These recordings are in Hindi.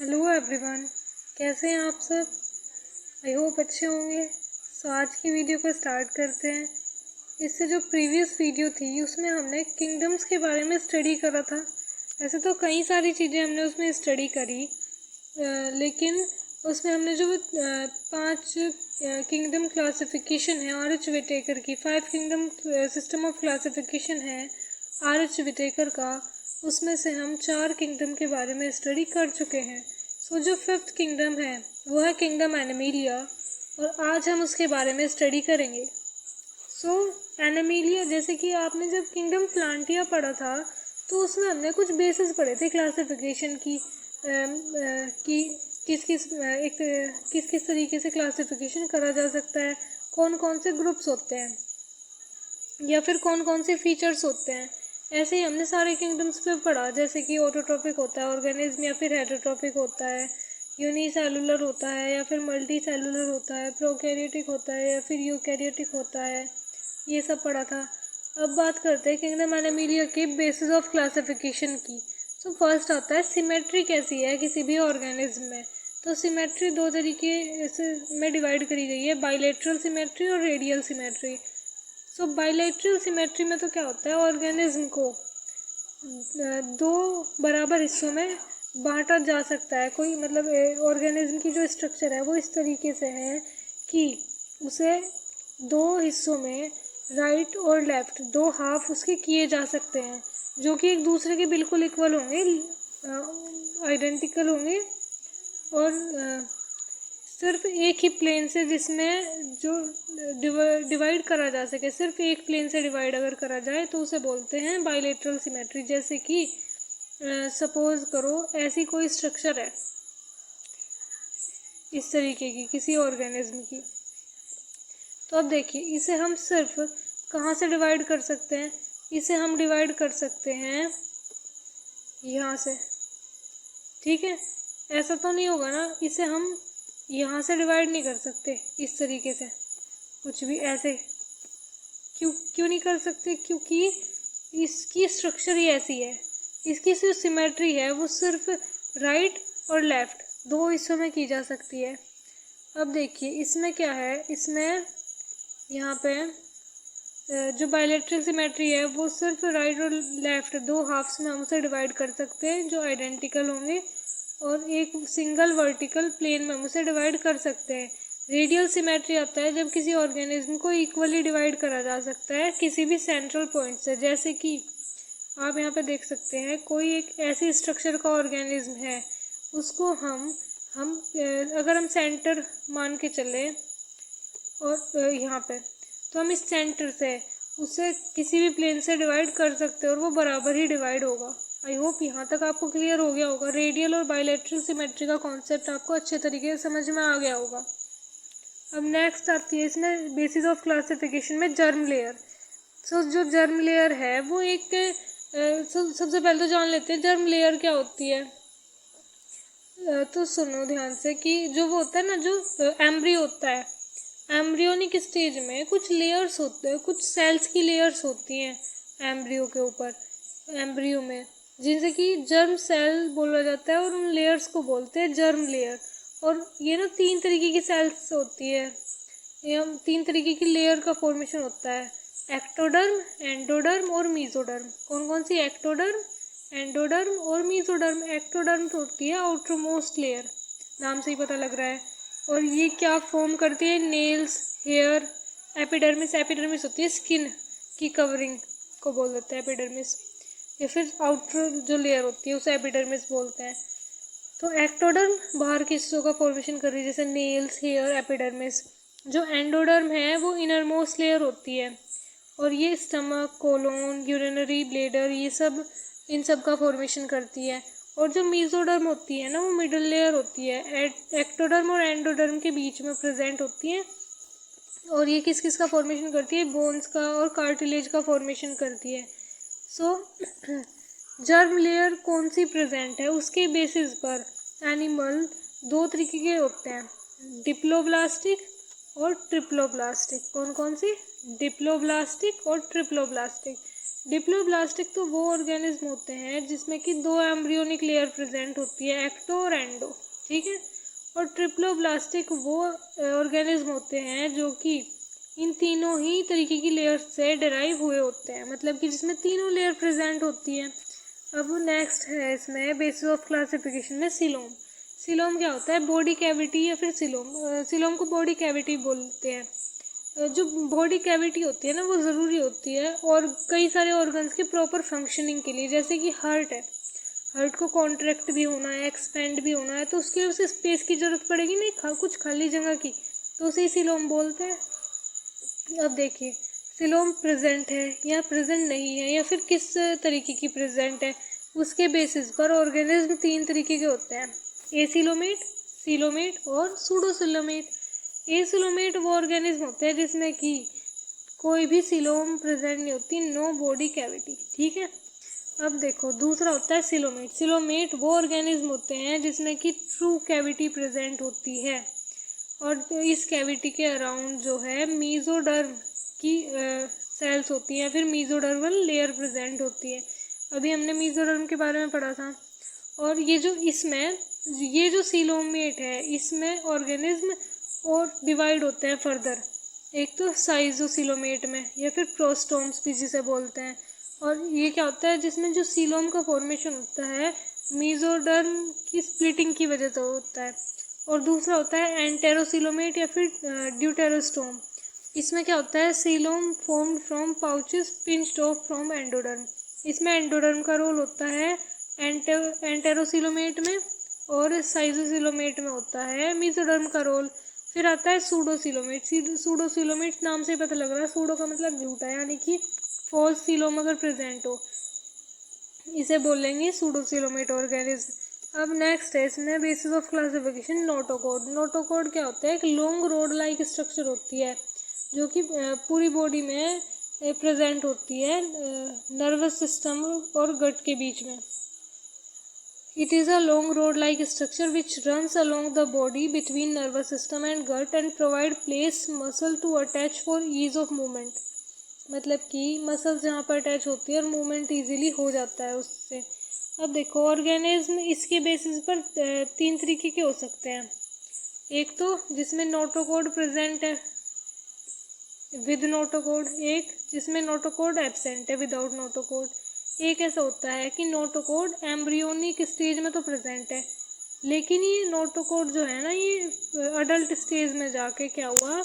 हेलो एवरीवन, कैसे हैं आप सब। आई होप अच्छे होंगे। आज की वीडियो को स्टार्ट करते हैं। इससे जो प्रीवियस वीडियो थी उसमें हमने किंगडम्स के बारे में स्टडी करा था। वैसे तो कई सारी चीज़ें हमने उसमें स्टडी करी, लेकिन उसमें हमने जो 5 किंगडम क्लासिफिकेशन है आर एच विटेकर की, 5 किंगडम सिस्टम ऑफ क्लासिफिकेशन है आर एच विटेकर का, उसमें से हम 4 किंगडम के बारे में स्टडी कर चुके हैं। जो 5th किंगडम है वो है किंगडम एनिमिलिया, और आज हम उसके बारे में स्टडी करेंगे। एनिमिलिया, जैसे कि आपने जब किंगडम प्लांटिया पढ़ा था तो उसमें हमने कुछ बेसिस पढ़े थे क्लासिफिकेशन की, किस किस तरीके से क्लासिफिकेशन करा जा सकता है, कौन कौन से ग्रुप्स होते हैं या फिर कौन कौन से फीचर्स होते हैं। ऐसे ही हमने सारे किंगडम्स पे पढ़ा, जैसे कि ऑटोट्रॉपिक होता है ऑर्गेनिज्म, या फिर हेटरोट्रॉपिक होता है, यूनिसेलुलर होता है या फिर मल्टी सेलुलर होता है, प्रोकैरियोटिक होता है या फिर यूकैरियोटिक होता है, ये सब पढ़ा था। अब बात करते हैं किंगडम एनिमिलिया के बेसिस ऑफ क्लासिफिकेशन की। फर्स्ट आता है सिमेट्री कैसी है किसी भी ऑर्गेनिज्म में। तो सिमेट्री 2 तरीके से में डिवाइड करी गई है, बाइलेटरल सिमेट्री और रेडियल सिमेट्री। बाइलेटरल सिमेट्री में तो क्या होता है, ऑर्गेनिज्म को 2 बराबर हिस्सों में बांटा जा सकता है। कोई मतलब ऑर्गेनिज्म की जो स्ट्रक्चर है वो इस तरीके से है कि उसे 2 हिस्सों में, राइट और लेफ्ट, 2 हाफ उसके किए जा सकते हैं, जो कि एक दूसरे के बिल्कुल इक्वल होंगे, आइडेंटिकल होंगे, और सिर्फ एक ही प्लेन से जिसमें जो डिवाइड करा जा सके, सिर्फ एक प्लेन से डिवाइड अगर करा जाए तो उसे बोलते हैं बाइलेटरल सिमेट्री। जैसे कि सपोज करो ऐसी कोई स्ट्रक्चर है इस तरीके की किसी ऑर्गेनिज्म की, तो अब देखिए इसे हम सिर्फ कहाँ से डिवाइड कर सकते हैं, इसे हम डिवाइड कर सकते हैं यहाँ से। ठीक है, ऐसा तो नहीं होगा ना, इसे हम यहाँ से डिवाइड नहीं कर सकते इस तरीके से, कुछ भी ऐसे। क्यों नहीं कर सकते? क्योंकि इसकी स्ट्रक्चर ही ऐसी है, इसकी जो सिमेट्री है वो सिर्फ राइट और लेफ्ट 2 हिस्सों में की जा सकती है। अब देखिए इसमें क्या है, इसमें यहाँ पे जो बाइलेटरल सिमेट्री है वो सिर्फ राइट और लेफ्ट 2 हाफ्स में हम उसे डिवाइड कर सकते हैं जो आइडेंटिकल होंगे, और एक सिंगल वर्टिकल प्लेन में हम उसे डिवाइड कर सकते हैं। रेडियल सिमेट्री आता है जब किसी ऑर्गेनिज्म को इक्वली डिवाइड करा जा सकता है किसी भी सेंट्रल पॉइंट से। जैसे कि आप यहाँ पे देख सकते हैं, कोई एक ऐसी स्ट्रक्चर का ऑर्गेनिज्म है, उसको हम अगर हम सेंटर मान के चले, और यहाँ पे तो हम इस सेंटर से उसे किसी भी प्लेन से डिवाइड कर सकते हैं और वो बराबर ही डिवाइड होगा। आई होप यहाँ तक आपको क्लियर हो गया होगा। रेडियल और बाइलेटरल सिमेट्री का कॉन्सेप्ट आपको अच्छे तरीके से समझ में आ गया होगा। अब नेक्स्ट आती है इसमें बेसिस ऑफ क्लासिफिकेशन में जर्म लेयर। जो जर्म लेयर है वो एक सबसे पहले तो जान लेते हैं जर्म लेयर क्या होती है। तो सुनो ध्यान से कि जो वो होता है ना, जो एम्ब्रियो होता है, एम्ब्रियोनिक स्टेज में कुछ लेयर्स होते हैं, कुछ सेल्स की लेयर्स होती हैं एम्ब्रियो के ऊपर, एम्ब्रियो में, जिनसे कि जर्म सेल बोला जाता है, और उन लेयर्स को बोलते हैं जर्म लेयर। और ये ना 3 तरीके की सेल्स होती है, ये 3 तरीके की लेयर का फॉर्मेशन होता है, एक्टोडर्म, एंडोडर्म और मीजोडर्म। कौन कौन सी? एक्टोडर्म, एंडोडर्म और मीजोडर्म। एक्टोडर्म तो होती है आउटरमोस्ट लेयर, नाम से ही पता लग रहा है। और ये क्या फॉर्म करती है? Nails, hair, epidermis. एपिडर्मिस होती है स्किन की कवरिंग को बोल देते हैं एपिडर्मिस, या फिर आउटर जो लेयर होती है उसे एपिडर्मिस बोलते हैं। तो एक्टोडर्म बाहर के हिस्सों का फॉर्मेशन कर रही है, जैसे नेल्स, हेयर, एपिडर्मिस। जो एंडोडर्म है वो इनरमोस्ट लेयर होती है, और ये स्टमक, कोलोन, यूरिनरी ब्लेडर, ये सब, इन सब का फॉर्मेशन करती है। और जो मीजोडर्म होती है ना, वो मिडल लेयर होती है, एक्टोडर्म और एंडोडर्म के बीच में प्रेजेंट होती है, और ये किस किस का फॉर्मेशन करती है? बोन्स का और कार्टिलेज का फॉर्मेशन करती है। जर्म लेयर कौन सी प्रेजेंट है उसके बेसिस पर एनिमल 2 तरीके के होते हैं, डिप्लोब्लास्टिक और ट्रिप्लोब्लास्टिक। कौन कौन सी? डिप्लोब्लास्टिक और ट्रिप्लोब्लास्टिक। डिप्लोब्लास्टिक तो वो ऑर्गेनिज्म होते हैं जिसमें कि 2 एम्ब्रियोनिक लेयर प्रेजेंट होती है, एक्टो और एंडो, ठीक है। और ट्रिप्लोब्लास्टिक वो ऑर्गेनिज्म होते हैं जो कि इन तीनों ही तरीके की लेयर से डिराइव हुए होते हैं, मतलब कि जिसमें तीनों लेयर प्रेजेंट होती है। अब नेक्स्ट है इसमें बेसिस ऑफ क्लासिफिकेशन में सिलोम। सिलोम क्या होता है? बॉडी कैविटी या फिर सिलोम। सिलोम को बॉडी कैविटी बोलते हैं। जो बॉडी कैविटी होती है ना वो ज़रूरी होती है और कई सारे ऑर्गन्स के प्रॉपर फंक्शनिंग के लिए, जैसे कि हार्ट है, हार्ट को कॉन्ट्रैक्ट भी होना है, एक्सपेंड भी होना है, तो उसके लिए उसे स्पेस की ज़रूरत पड़ेगी नहीं, कुछ खाली जगह की, तो उसे सिलोम बोलते हैं। अब देखिए सिलोम प्रेजेंट है या प्रेजेंट नहीं है या फिर किस तरीके की प्रेजेंट है, उसके बेसिस पर ऑर्गेनिज्म 3 तरीके के होते हैं, एसिलोमेट, सिलोमेट और सूडोसिलोमेट। एसिलोमेट वो ऑर्गेनिज्म होते हैं जिसमें कि कोई भी सिलोम प्रेजेंट नहीं होती, नो बॉडी कैविटी, ठीक है। अब देखो दूसरा होता है सिलोमेट। सिलोमेट वो ऑर्गेनिज्म होते हैं जिसमें कि ट्रू कैविटी प्रेजेंट होती है और इस कैविटी के अराउंड जो है मीजोडर्म की सेल्स होती हैं, फिर मीजोडर्मल लेयर प्रेजेंट होती है। अभी हमने मीजोडर्म के बारे में पढ़ा था। और ये जो सिलोमेट है इसमें ऑर्गेनिज्म और डिवाइड होते हैं फर्दर, एक तो साइजोसिलोमेट में या फिर प्रोस्टोम्स भी जिसे बोलते हैं। और ये क्या होता है जिसमें जो सिलोम का फॉर्मेशन होता है मीजोडर्म की स्प्लिटिंग की वजह से होता है। और दूसरा होता है एंटेरोसिलोमेट या फिर ड्यूटेरोस्टोम। इसमें क्या होता है? Coelom formed from pouches pinched of from endoderm. इसमें एंडोडर्म का रोल होता है एंटेरोसिलोमेट में और साइजोसिलोमेट में होता है मीजोडर्म का रोल। फिर आता है सूडोसिलोमेट। सूडोसिलोमेट नाम से पता लग रहा है, सूडो का मतलब झूठा, यानी कि फॉल्स सिलोम अगर प्रेजेंट हो इसे बोलेंगे सूडोसिलोमेट ऑर्गेनिज्म। अब नेक्स्ट है इसमें basis of classification notochord. Notochord क्या होता है? एक लॉन्ग रोड लाइक स्ट्रक्चर होती है जो कि पूरी बॉडी में प्रेजेंट होती है नर्वस सिस्टम और गट के बीच में। It is a long rod-like structure which runs along the body between nervous system and gut and provide place muscle to attach for ease of movement। मतलब कि मसल्स जहाँ पर अटैच होती है और मूवमेंट इजीली हो जाता है उससे। अब देखो ऑर्गेनिज्म इसके बेसिस पर 3 तरीके के हो सकते हैं। एक तो जिसमें नोटोकॉड प्रेजेंट है विद नोटोकॉड, एक जिसमें नोटोकॉड एब्सेंट है विदाउट नोटोकॉड। एक ऐसा होता है कि नोटोकॉड एम्ब्रियोनिक स्टेज में तो प्रेजेंट है, लेकिन ये नोटोकॉड जो है ना ये अडल्ट स्टेज में जाके क्या हुआ,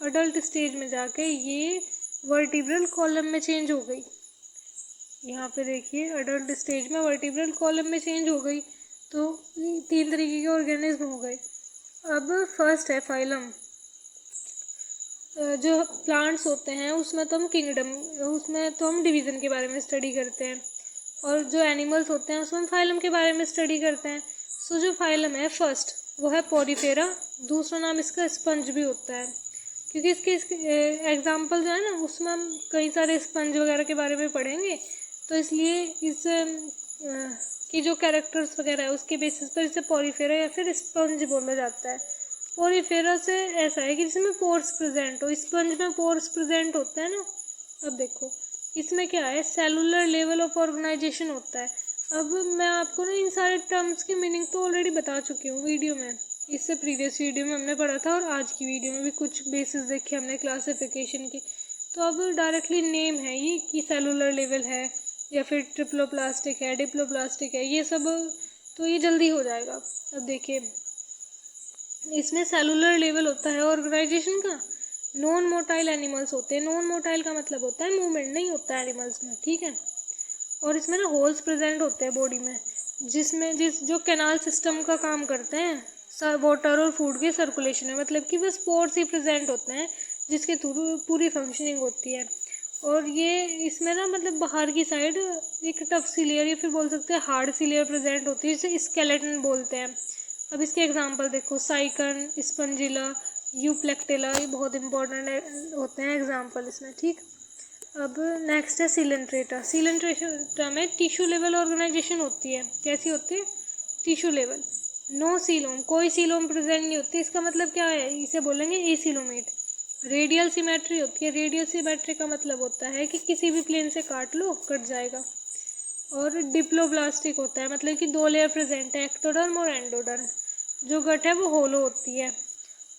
अडल्ट स्टेज में जाके ये वर्टिब्रल कॉलम में चेंज हो गई। यहाँ पे देखिए अडल्ट स्टेज में वर्टिब्रल कॉलम में चेंज हो गई, तो 3 तरीके के ऑर्गेनिज्म हो गए। अब फर्स्ट है फाइलम। जो प्लांट्स होते हैं उसमें तो हम डिवीज़न के बारे में स्टडी करते हैं, और जो एनिमल्स होते हैं उसमें हम फाइलम के बारे में स्टडी करते हैं। सो जो फाइलम है फर्स्ट वो है पोरीफेरा। दूसरा नाम इसका स्पंज भी होता है, क्योंकि इसके एग्जाम्पल जो है ना उसमें हम कई सारे स्पंज वगैरह के बारे में पढ़ेंगे, तो इसलिए इस की जो कैरेक्टर्स वगैरह है उसके बेसिस पर इसे पोरीफेरा या फिर स्पंज बोला जाता है। पोरीफेरा से ऐसा है कि जिसमें पोर्स प्रेजेंट हो, स्पंज में पोर्स प्रेजेंट होता है ना। अब देखो इसमें क्या है, सेलुलर लेवल ऑफ ऑर्गेनाइजेशन होता है। अब मैं आपको ना इन सारे टर्म्स की मीनिंग तो ऑलरेडी बता चुकी हूँ वीडियो में, इससे प्रीवियस वीडियो में हमने पढ़ा था और आज की वीडियो में भी कुछ बेसिस देखे हमने क्लासिफिकेशन के। तो अब डायरेक्टली नेम है ये कि सेलुलर लेवल है या फिर ट्रिप्लोप्लास्टिक है, डिप्लोप्लास्टिक है, ये सब तो ये जल्दी हो जाएगा। अब देखिए इसमें सेलुलर लेवल होता है ऑर्गेनाइजेशन का। नॉन मोटाइल एनिमल्स होते हैं, नॉन मोटाइल का मतलब होता है मूवमेंट नहीं होता है एनिमल्स में, ठीक है। और इसमें ना होल्स प्रेजेंट होते हैं बॉडी में, जो कैनाल सिस्टम का काम करते हैं वाटर और फूड के सर्कुलेशन में, मतलब कि बस पोर्स ही प्रेजेंट होते हैं जिसके थ्रू पूरी फंक्शनिंग होती है। और ये इसमें ना मतलब बाहर की साइड एक टफ सी लेयर या फिर बोल सकते हैं हार्ड सी लेयर प्रेजेंट होती है जिसे स्केलेटन बोलते हैं। अब इसके एग्जांपल देखो, साइकन, स्पंजिला, यूप्लेक्टिला, ये बहुत इंपॉर्टेंट होते हैं एग्जांपल इसमें, ठीक। अब नेक्स्ट है सिलेंट्रेटा। सिलेंट्रेटा में टिश्यू लेवल ऑर्गेनाइजेशन होती है। कैसी होती है? Tissue level. नो सीलोम, कोई सीलोम प्रेजेंट नहीं होती, इसका मतलब क्या है, इसे बोलेंगे एसिलोमेट। रेडियल सिमेट्री होती है। रेडियल सिमेट्री का मतलब होता है कि किसी भी प्लेन से काट लो कट जाएगा। और डिप्लोब्लास्टिक होता है मतलब कि 2 लेयर प्रेजेंट है, एक्टोडर्म और एंडोडर्म। जो गट है वो होलो होती है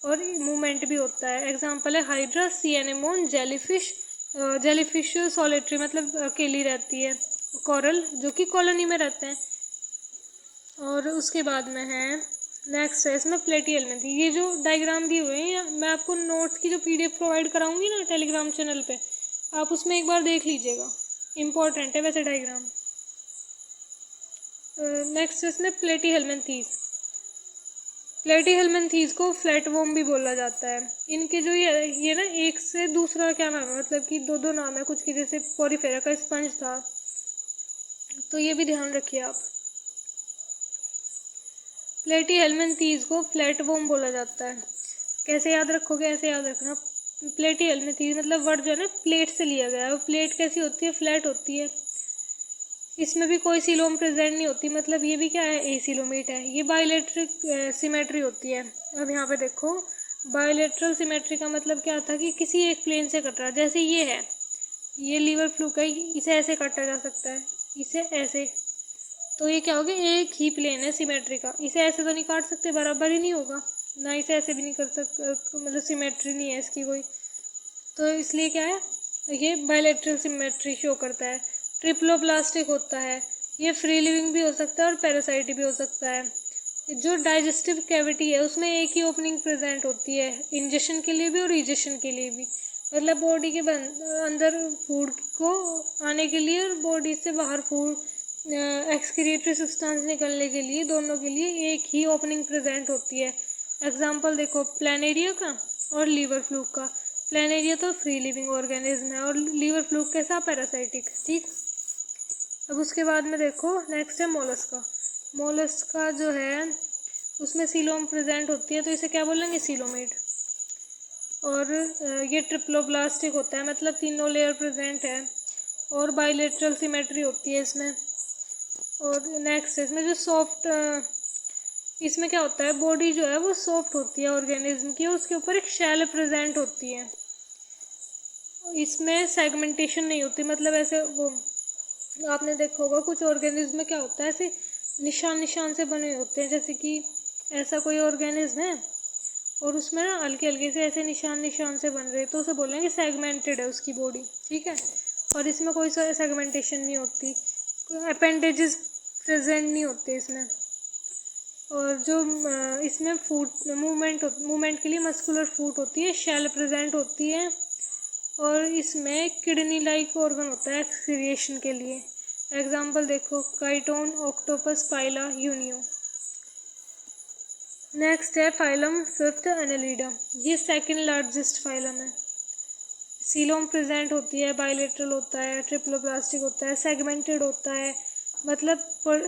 और मूवमेंट भी होता है। एग्जाम्पल है हाइड्रा, सी एनेमोन, जेलीफिश। जेलीफिश सॉलिटरी मतलब अकेली रहती है। कोरल जो कि कॉलोनी में रहते हैं। और उसके बाद में है नेक्स्ट है इसमें प्लेटिहेल्मिंथ। ये जो डायग्राम दिए हुए हैं मैं आपको नोट्स की जो पीडीएफ प्रोवाइड कराऊंगी ना टेलीग्राम चैनल पे, आप उसमें एक बार देख लीजिएगा, इम्पोर्टेंट है वैसे डायग्राम। नेक्स्ट इसमें प्लेटिहेल्मिंथीज। प्लेटिहेल्मिंथीज को फ्लैटवर्म भी बोला जाता है। इनके जो ये ना एक से दूसरा क्या नाम है, मतलब कि दो नाम है कुछ की, जैसे पोरीफेरा का स्पंज था, तो ये भी ध्यान रखिए आप। प्लेटिहेल्मिंथीज को फ्लैटवर्म बोला जाता है। कैसे याद रखोगे, ऐसे याद रखना। प्लेटिहेल्मिंथीज मतलब वर्ड जो है ना प्लेट से लिया गया है। प्लेट कैसी होती है, फ्लैट होती है। इसमें भी कोई सीलोम प्रेजेंट नहीं होती, मतलब ये भी क्या है, एसिलोमेट है। ये बायलेटरल सिमेट्री होती है। अब यहाँ पे देखो बायलेटरल सिमेट्री का मतलब क्या था कि किसी एक प्लेन से कट रहा है। जैसे ये है, ये लीवर फ्लूक है, इसे ऐसे काटा जा सकता है, इसे ऐसे, तो ये क्या हो गया, एक ही प्लेन है सिमेट्री का। इसे ऐसे तो नहीं काट सकते, बराबर ही नहीं होगा ना, इसे ऐसे भी नहीं कर सकते, मतलब सिमेट्री नहीं है इसकी कोई, तो इसलिए क्या है, ये बायलेटरल सिमेट्री शो करता है। ट्रिप्लोप्लास्टिक होता है, ये फ्री लिविंग भी हो सकता है और पैरासाइट भी हो सकता है। जो डाइजेस्टिव कैविटी है उसमें एक ही ओपनिंग प्रेजेंट होती है, इंजेक्शन के लिए भी और इजेक्शन के लिए भी, मतलब बॉडी के अंदर फूड को आने के लिए और बॉडी से बाहर फूड एक्सक्रीटरी सब्सटेंस निकलने के लिए, दोनों के लिए एक ही ओपनिंग प्रेजेंट होती है। एग्जाम्पल देखो प्लानेरिया का और लीवर फ्लूक का। प्लानेरिया तो फ्री लिविंग ऑर्गेनिज्म है और लीवर फ्लूक कैसा, पैरासाइटिक। ठीक, अब उसके बाद में देखो नेक्स्ट है मोलस्का। मोलस्का जो है उसमें सीलोम प्रेजेंट होती है, तो इसे क्या बोलेंगे, सीलोमेट। और ये ट्रिप्लोब्लास्टिक होता है, मतलब 3 लेयर प्रेजेंट है और बाइलेटरल सिमेट्री होती है इसमें। और नेक्स्ट है इसमें जो सॉफ्ट, इसमें क्या होता है, बॉडी जो है वो सॉफ्ट होती है ऑर्गेनिज्म की, उसके ऊपर एक शैल प्रेजेंट होती है। इसमें सेगमेंटेशन नहीं होती, मतलब ऐसे वो आपने देखा होगा कुछ ऑर्गेनिज्म में क्या होता है, ऐसे निशान निशान से बने होते हैं, जैसे कि ऐसा कोई ऑर्गेनिज्म है और उसमें ना हल्के हल्के से ऐसे निशान निशान से बन रहे हैं, तो उसे बोलेंगे सेगमेंटेड है उसकी बॉडी। ठीक है, और इसमें कोई सेगमेंटेशन नहीं होती, अपेंडेजेस प्रेजेंट नहीं होते इसमें। और जो इसमें फूट मूवमेंट के लिए मस्कुलर फूट होती है, शेल प्रेजेंट होती है, और इसमें किडनी लाइक ऑर्गन होता है एक्सक्रिएशन के लिए। एग्जाम्पल देखो काइटोन, ऑक्टोपस, पाइला, यूनियो। नेक्स्ट है फाइलम फिफ्थ एनालिडा। ये सेकंड लार्जेस्ट फाइलम है। सीलोम प्रेजेंट होती है, बाइलेटरल होता है, ट्रिप्लोप्लास्टिक होता है, सेगमेंटेड होता है, मतलब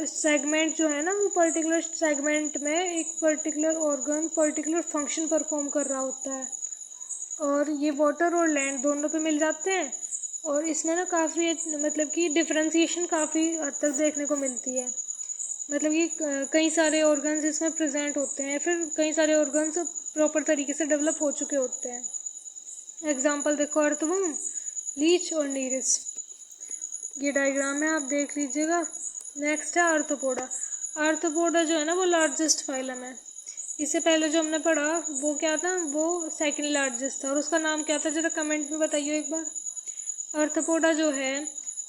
सेगमेंट जो है ना वो पर्टिकुलर सेगमेंट में एक particular organ particular function perform कर रहा होता है। और ये वाटर और लैंड दोनों पे मिल जाते हैं, और इसमें ना काफ़ी मतलब कि डिफ्रेंसिएशन काफ़ी हद तक देखने को मिलती है, मतलब कि कई सारे ऑर्गन्स इसमें प्रेजेंट होते हैं, फिर कई सारे ऑर्गन्स प्रॉपर तरीके से डेवलप हो चुके होते हैं। एग्जाम्पल देखो अर्थवर्म, लीच और नीरिस। ये डायग्राम है, आप देख लीजिएगा। नेक्स्ट है आर्थ्रोपोडा। आर्थ्रोपोडा जो है ना वो लार्जेस्ट फाइलम है। इससे पहले जो हमने पढ़ा वो क्या था, वो सेकंड लार्जेस्ट था, और उसका नाम क्या था, जरा कमेंट में बताइए एक बार। आर्थ्रोपोडा जो है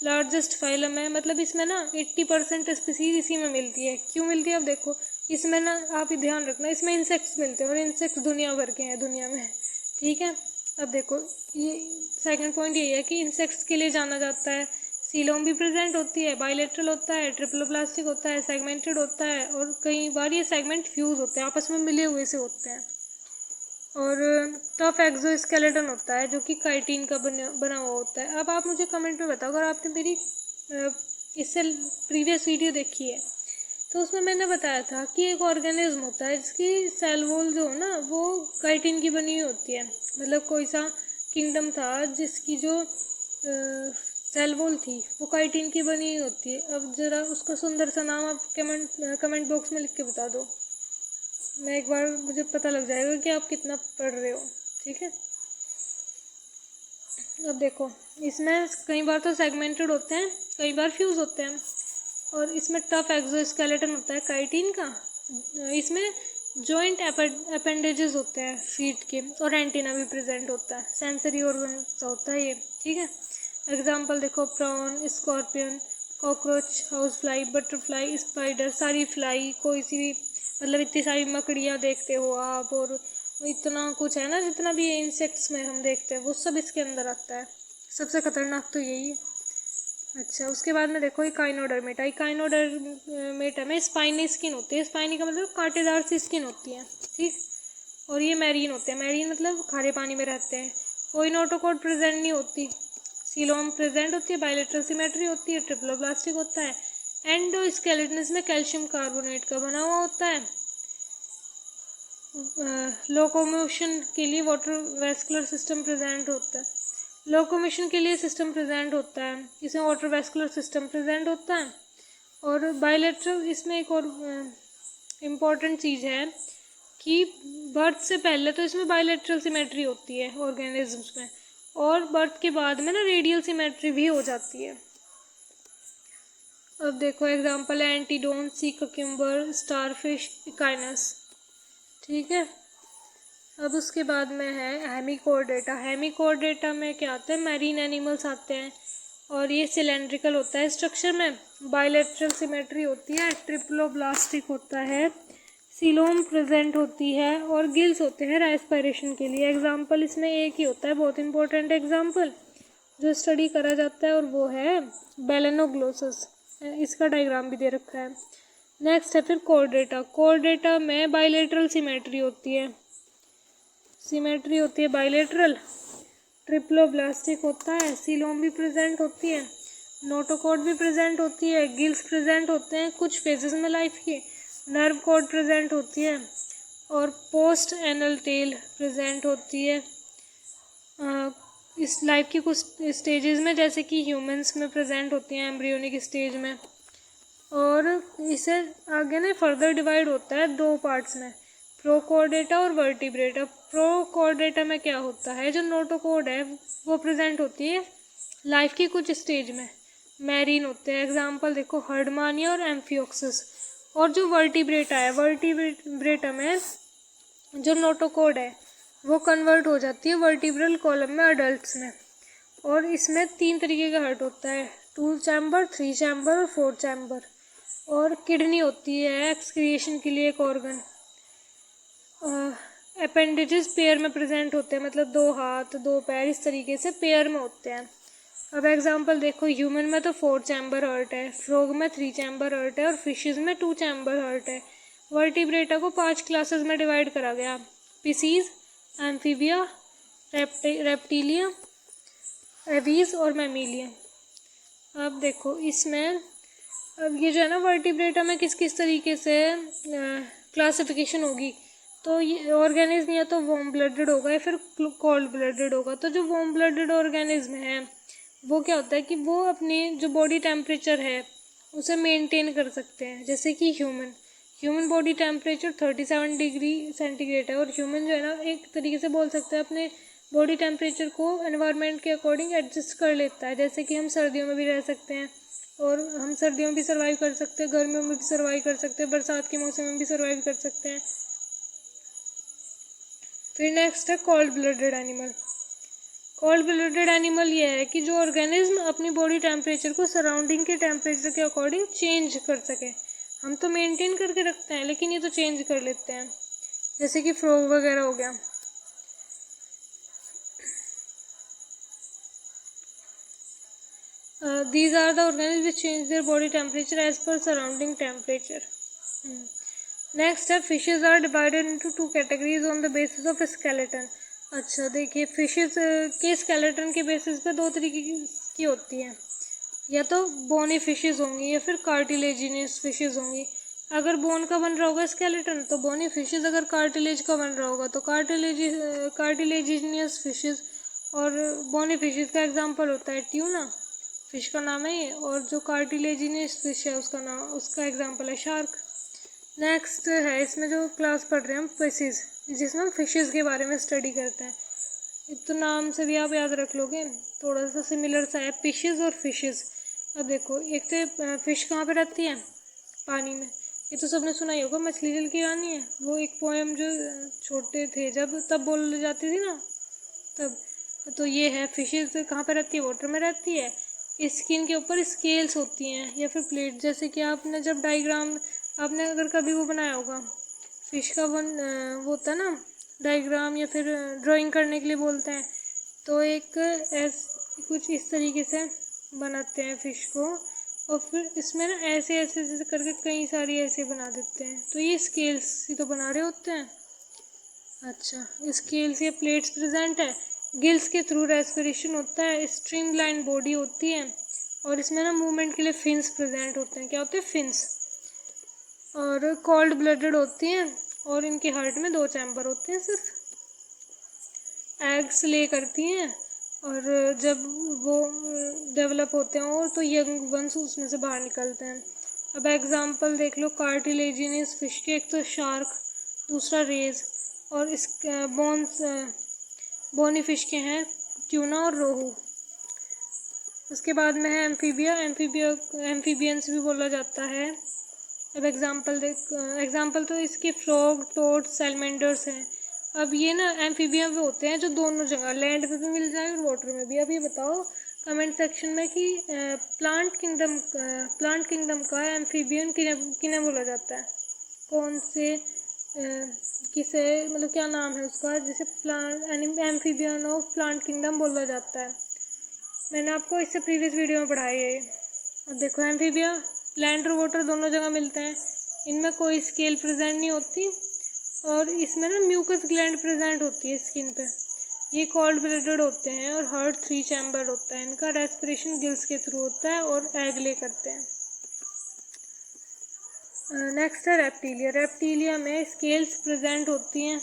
लार्जेस्ट फाइलम है, मतलब इसमें ना 80% स्पीसीज इसी में मिलती है। क्यों मिलती है, अब देखो इसमें ना आप ध्यान रखना, इसमें इंसेक्ट्स मिलते हैं और इंसेक्ट्स दुनिया भर के हैं दुनिया में। ठीक है, अब देखो ये सेकंड पॉइंट यही है कि इंसेक्ट्स के लिए जाना जाता है। सीलोम भी प्रेजेंट होती है, बाइलेटरल होता है, ट्रिप्लोप्लास्टिक होता है, सेगमेंटेड होता है, और कई बार ये सेगमेंट फ्यूज होते हैं, आपस में मिले हुए से होते हैं। और टफ एक्सोस्केलेटन होता है जो कि काइटिन का बना हुआ होता है। अब आप मुझे कमेंट में बताओ, अगर आपने मेरी इससे प्रीवियस वीडियो देखी है तो उसमें मैंने बताया था कि एक ऑर्गेनिज्म होता है जिसकी सेल वॉल जो है ना वो काइटिन की बनी हुई होती है। मतलब कोई सा किंगडम था जिसकी जो सेल वॉल थी वो काइटिन की बनी हुई होती है। अब ज़रा उसका सुंदर सा नाम आप कमेंट बॉक्स में लिख के बता दो, मैं एक बार मुझे पता लग जाएगा कि आप कितना पढ़ रहे हो। ठीक है, अब देखो, इसमें कई बार तो सेगमेंटेड होते हैं, कई बार फ्यूज होते हैं। और इसमें टफ एक्सोस्केलेटन होता है काइटिन का। इसमें जॉइंट अपेंडेजेस होते हैं फीट के, और एंटीना भी प्रेजेंट होता है। सेंसरी ऑर्गन होता है ये, ठीक है। एग्जाम्पल देखो, prawn, scorpion, cockroach, house fly, butterfly, spider, सारी फ्लाई, कोई सी भी, मतलब इतनी सारी मकड़ियाँ देखते हो आप, और इतना कुछ है ना, जितना भी इंसेक्ट्स में हम देखते हैं वो सब इसके अंदर आता है। सबसे खतरनाक तो यही है। अच्छा, उसके बाद में देखो इकाइनोडर्मेटा। इकाइनोडर्मेटा में स्पाइनी स्किन होती है। स्पाइनी का मतलब कांटेदार सी स्किन होती है, ठीक। और ये मैरीन होते हैं। मैरीन मतलब खारे पानी में रहते हैं। कोई नोटोकॉड प्रेजेंट नहीं होती। सीलोम प्रेजेंट होती है। बायलेटरल सिमेट्री होती है। ट्रिप्लोब्लास्टिक होता है। एंडोस्केलेटन में कैल्शियम कार्बोनेट का बना हुआ होता है। लोकोमोशन के लिए वाटर वेस्कुलर सिस्टम प्रेजेंट होता है। लोकोमोशन के लिए सिस्टम प्रेजेंट होता है, इसमें वाटर वेस्कुलर सिस्टम प्रेजेंट होता है। और बायलेटरल, इसमें एक और इम्पॉर्टेंट चीज़ है कि बर्थ से पहले तो इसमें बायलेटरल सिमेट्री होती है ऑर्गेनिजम्स में, और बर्थ के बाद में ना रेडियल सिमेट्री भी हो जाती है। अब देखो एग्जांपल है एंटीडोन, सी कक्यूम्बर, स्टारफिश, इकाइनस, ठीक है। अब उसके बाद में है हेमिकोर्डेटा। हेमिकोर्डेटा में क्या आता है, मैरीन एनिमल्स आते हैं, और ये सिलेंड्रिकल होता है स्ट्रक्चर में। बायलेटरल सिमेट्री होती है। ट्रिप्लोब्लास्टिक होता है। सीलोम प्रेजेंट होती है, और गिल्स होते हैं रेस्पिरेशन के लिए। एग्जाम्पल इसमें एक ही होता है, बहुत इंपॉर्टेंट एग्जाम्पल जो स्टडी करा जाता है, और वो है बेलेनोग्लोसस। इसका डायग्राम भी दे रखा है। नेक्स्ट है फिर कोर्डेटा। कोर्डेटा में बायलेटरल सिमेट्री होती है। सिमेट्री होती है बायलेटरल। ट्रिप्लोब्लास्टिक होता है। सीलोम भी प्रेजेंट होती है। नोटोकॉड भी प्रेजेंट होती है। गिल्स प्रेजेंट होते हैं कुछ फेजेस में लाइफ के। नर्व कॉड प्रेजेंट होती है, और पोस्ट एनल टेल प्रेजेंट होती है इस लाइफ की कुछ स्टेजेस में, जैसे कि ह्यूमंस में प्रेजेंट होती हैं एम्ब्रियोनिक स्टेज में। और इसे आगे ना फर्दर डिवाइड होता है दो पार्ट्स में, प्रोकॉर्डेटा और वर्टिब्रेटा। प्रोकॉर्डेटा में क्या होता है, जो नोटोकॉड है वो प्रेजेंट होती है लाइफ की कुछ स्टेज में। मैरीन होते हैं। एग्जाम्पल देखो, हर्डमानिया और एम्फियोक्सिस। और जो वर्टिब्रेटा है, वर्टिब्रेटा में जो नोटोकॉड है वो कन्वर्ट हो जाती है वर्टिब्रल कॉलम में अडल्ट्स में। और इसमें 3 तरीके का हार्ट होता है, 2 चैम्बर, 3 चैम्बर और 4 चैम्बर। और किडनी होती है एक्सक्रिएशन के लिए एक ऑर्गन। अपेंडेजेस पेयर में प्रेजेंट होते हैं, मतलब 2 हाथ 2 पैर इस तरीके से पेयर में होते हैं। अब एग्जांपल देखो, ह्यूमन में तो 4 चैम्बर हार्ट है, फ्रॉग में 3 चैम्बर हार्ट है, और फिशेस में 2 चैम्बर हार्ट है। वर्टिब्रेटा को 5 क्लासेस में डिवाइड करा गया, स्पीसीज, एम्फीबिया, रेप्टिलिया, एवीज और मैमीलिया। अब देखो इसमें, अब ये जो है ना वर्टिब्रेटा में किस किस तरीके से क्लासिफिकेशन होगी, तो ये ऑर्गेनिज्म या तो वार्म ब्लडेड होगा या फिर कोल्ड ब्लडेड होगा। तो जो वार्म ब्लडेड ऑर्गेनिज्म है वो क्या होता है कि वो अपनी जो बॉडी टेम्परेचर है उसे मेंटेन कर सकते हैं, जैसे कि human body temperature 37 degree centigrade है, और ह्यूमन जो है ना एक तरीके से बोल सकते हैं अपने बॉडी टेम्परेचर को एनवायरनमेंट के अकॉर्डिंग एडजस्ट कर लेता है। जैसे कि हम सर्दियों में भी रह सकते हैं, और हम सर्दियों में भी सर्वाइव कर सकते हैं, गर्मियों में भी सर्वाइव कर सकते हैं, बरसात के मौसम में भी सर्वाइव कर सकते हैं। फिर नेक्स्ट है cold blooded animal. Cold blooded animal ये है कि जो ऑर्गेनिज्म अपनी बॉडी टेम्परेचर को सराउंडिंग के टेम्परेचर के अकॉर्डिंग चेंज कर सके। हम तो मेंटेन करके रखते हैं, लेकिन ये तो चेंज कर लेते हैं, जैसे कि फ्रॉग वगैरह हो गया। These are the organisms which change their body temperature as per surrounding temperature. Next है fishes are divided into 2 categories on the basis of skeleton. अच्छा देखिए, फिशेस के स्केलेटन के बेसिस पे 2 तरीके की होती हैं, या तो बोनी फिशेस होंगी या फिर कार्टिलेजिनियस फिशेस होंगी। अगर बोन का बन रहा होगा स्केलेटन तो बोनी फिशेस, अगर कार्टिलेज का बन रहा होगा तो कार्टिलेजिनियस फिशेस। और बोनी फिशेस का एग्जांपल होता है ट्यूना, फिश का नाम है ये, और जो कार्टिलेजिनियस फिश है उसका एग्जांपल है शार्क। नेक्स्ट है इसमें जो क्लास पढ़ रहे हैं हम फिशेस, जिसमें हम फिशेस के बारे में स्टडी करते हैं। तो नाम से भी आप याद रख लोगे, थोड़ा सा सिमिलर सा है, फिशेस और फिशेस। अब देखो, एक तो फिश कहाँ पे रहती है, पानी में। ये तो सबने सुना ही होगा, मछली जल की रानी है, वो एक पोएम जो छोटे थे जब तब बोल जाती थी ना, तब। तो ये है फिशेस कहाँ पे रहती है, वाटर में रहती है। स्किन के ऊपर स्केल्स होती हैं या फिर प्लेट, जैसे कि आपने जब डायग्राम, आपने अगर कभी वो बनाया होगा फिश का वो होता है ना डायग्राम, या फिर ड्राइंग करने के लिए बोलते हैं, तो एक कुछ इस तरीके से बनाते हैं फिश को, और फिर इसमें ना ऐसे ऐसे ऐसे करके कई सारी ऐसे बना देते हैं, तो ये स्केल्स ही तो बना रहे होते हैं। अच्छा, स्केल्स या प्लेट्स प्रेजेंट है, गिल्स के थ्रू रेस्पिरेशन होता है, स्ट्रीमलाइन बॉडी होती है, और इसमें ना मूवमेंट के लिए फिन्स प्रेजेंट होते हैं। क्या होते हैं, फिन्स। और कोल्ड ब्लडेड होती हैं, और इनके हार्ट में 2 चैम्बर होते हैं सिर्फ। एग्स ले करती हैं, और जब वो डेवलप होते हैं और तो यंग वंस उसमें से बाहर निकलते हैं। अब एग्जांपल देख लो कार्टिलेजिनस फिश के, एक तो शार्क, दूसरा रेज, और इस बोनी फिश के हैं ट्यूना और रोहू। उसके बाद में है एम्फीबियंस भी बोला जाता है। अब एग्जांपल तो इसके फ्रॉग, टोड, सैलमेंडर्स हैं। अब ये ना एम्फीबियन होते हैं जो दोनों जगह, लैंड पे भी मिल जाए और वाटर में भी। अब ये बताओ कमेंट सेक्शन में कि प्लांट किंगडम का एम्फीबियन किन्हें बोला जाता है, कौन से किसे, मतलब क्या नाम है उसका जिसे एम्फीबियन ऑफ प्लांट किंगडम बोला जाता है। मैंने आपको इससे प्रीवियस वीडियो में पढ़ाई है। अब देखो, एम्फीबिया लैंड और वाटर दोनों जगह मिलते हैं, इनमें कोई स्केल प्रेजेंट नहीं होती, और इसमें ना म्यूकस ग्लैंड प्रेजेंट होती है स्किन पे। ये कोल्ड ब्लडेड होते हैं, और हार्ट 3 चैम्बर होता है इनका, रेस्पिरेशन गिल्स के थ्रू होता है, और एग ले करते हैं। नेक्स्ट है रेप्टीलिया। रेप्टीलिया में स्केल्स प्रेजेंट होती हैं,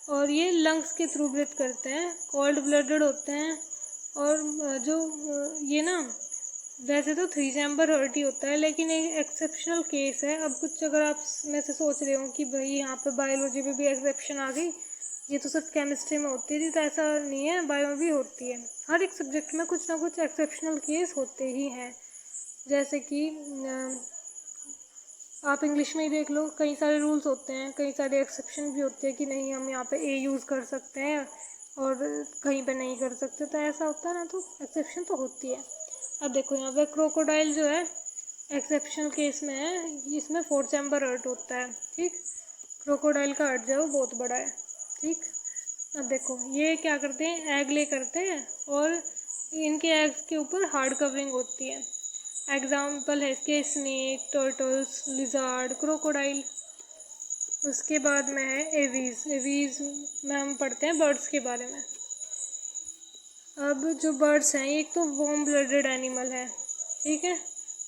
और ये लंग्स के थ्रू ब्रीथ करते हैं, कोल्ड ब्लडेड होते हैं, और जो ये ना वैसे तो 3 चैम्बर हार्ट ही होता है, लेकिन एक एक्सेप्शनल केस है। अब कुछ अगर आप में से सोच रहे हो कि भाई यहाँ पे बायोलॉजी में भी एक्सेप्शन आ गई, ये तो सिर्फ केमिस्ट्री में होती थी, तो ऐसा नहीं है, बायो में भी होती है। हर एक सब्जेक्ट में कुछ ना कुछ एक्सेप्शनल केस होते ही हैं। जैसे कि आप इंग्लिश में ही देख लो, कई सारे रूल्स होते हैं, कई सारे एक्सेप्शन भी होते हैं कि नहीं हम यहाँ पे ए यूज़ कर सकते हैं और कहीं पे नहीं कर सकते, तो ऐसा होता है ना, तो एक्सेप्शन तो होती है। अब देखो यहाँ पे क्रोकोडाइल जो है एक्सेप्शनल केस में है, इसमें 4 चैम्बर हार्ट होता है, ठीक। क्रोकोडाइल का हार्ट जो है वो बहुत बड़ा है, ठीक। अब देखो ये क्या करते हैं, एग ले करते हैं, और इनके एग्स के ऊपर हार्ड कवरिंग होती है। एग्जाम्पल है इसके स्नेक, टर्टल्स, लिजार्ड, क्रोकोडाइल। उसके बाद में है एवीज। एवीज में हम पढ़ते हैं बर्ड्स के बारे में। अब जो बर्ड्स हैं, एक तो वार्म ब्लडेड एनिमल है, ठीक है।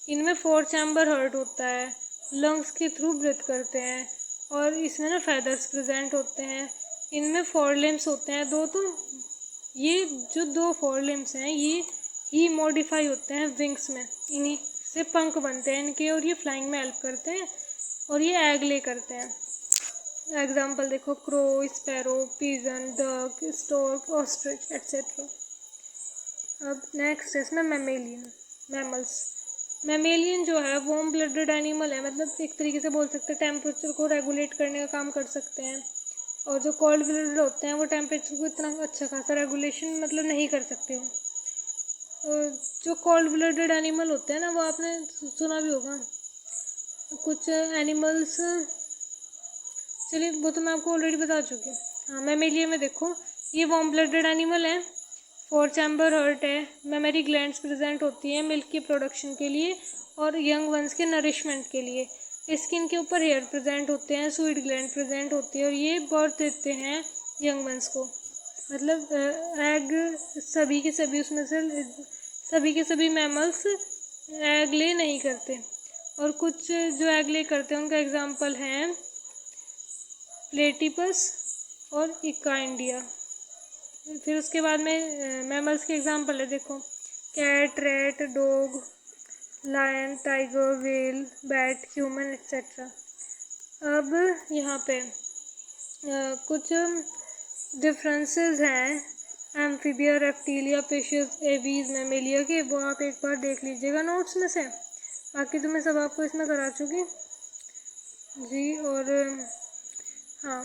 इनमें 4 चैम्बर हार्ट होता है, लंग्स के थ्रू ब्रीथ करते हैं, और इसमें ना फेदर्स प्रेजेंट होते हैं। इनमें 4 लिम्स होते हैं, 2 तो ये जो 2 4 लिम्स हैं ये ही मॉडिफाई होते हैं विंग्स में, इन्हीं से पंख बनते हैं इनके, और ये फ्लाइंग में हेल्प करते हैं, और ये एग ले करते हैं। एग्जाम्पल देखो crow, sparrow, pigeon, duck, stork, ostrich etcetera. अब नेक्स्ट है इसमें मैमल्स। मैमेलियन जो है वार्म ब्लडेड एनिमल है, मतलब एक तरीके से बोल सकते हैं टेम्परेचर को रेगुलेट करने का काम कर सकते हैं, और जो कोल्ड ब्लडेड होते हैं वो टेम्परेचर को इतना अच्छा खासा रेगुलेशन मतलब नहीं कर सकते हो। जो कोल्ड ब्लडेड एनिमल होते हैं ना, वो आपने सुना भी होगा कुछ एनिमल्स, चलिए वो तो मैं आपको ऑलरेडी बता चुकी हूँ। हाँ, मैमेलियन में देखो ये वार्म ब्लडेड एनिमल है, 4 चैम्बर हार्ट है, मेमरी ग्लैंड्स प्रेजेंट होती हैं मिल्क के प्रोडक्शन के लिए और यंग वंस के नरिशमेंट के लिए। स्किन के ऊपर हेयर प्रेजेंट होते हैं, स्वीट ग्लैंड प्रेजेंट होती है, और ये बर्थ देते हैं यंग वंस को। मतलब एग सभी के सभी उसमें से सभी के सभी मैमल्स एग ले नहीं करते, और कुछ जो एग ले करते हैं उनका एग्जाम्पल हैं प्लेटिपस और इकाइंडिया। फिर उसके बाद में मैमल्स के एग्जाम्पल है, देखो cat, rat, dog, lion, tiger, whale, bat, human etcetera. अब यहाँ पे कुछ डिफरेंसेस हैं Amphibia, Reptilia, fishes, Aves, Mammalia के, वो आप एक बार देख लीजिएगा नोट्स में से। बाकी तो मैं सब आपको इसमें करा चुकी जी। और हाँ,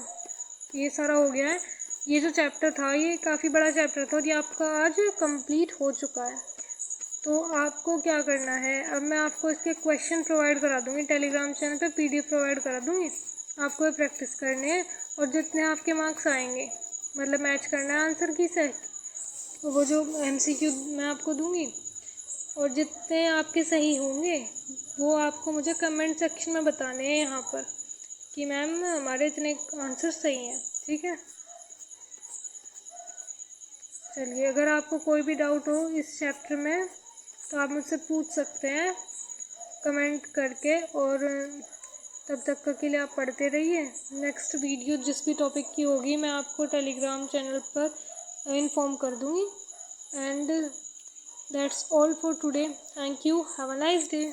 ये सारा हो गया है। ये जो चैप्टर था ये काफ़ी बड़ा चैप्टर था और ये आपका आज कंप्लीट हो चुका है। तो आपको क्या करना है, अब मैं आपको इसके क्वेश्चन प्रोवाइड करा दूँगी, टेलीग्राम चैनल पे PDF प्रोवाइड करा दूँगी, आपको ये प्रैक्टिस करनी है। और जितने आपके मार्क्स आएंगे, मतलब मैच करना है आंसर की से, वो जो MCQ मैं आपको दूँगी, और जितने आपके सही होंगे वो आपको मुझे कमेंट सेक्शन में बताने हैं यहाँ पर कि मैम हमारे इतने आंसर सही हैं। ठीक है, चलिए, अगर आपको कोई भी डाउट हो इस चैप्टर में तो आप मुझसे पूछ सकते हैं कमेंट करके। और तब तक के लिए आप पढ़ते रहिए। नेक्स्ट वीडियो जिस भी टॉपिक की होगी मैं आपको टेलीग्राम चैनल पर इन्फॉर्म कर दूँगी। And that's all for today. Thank you, have a nice day.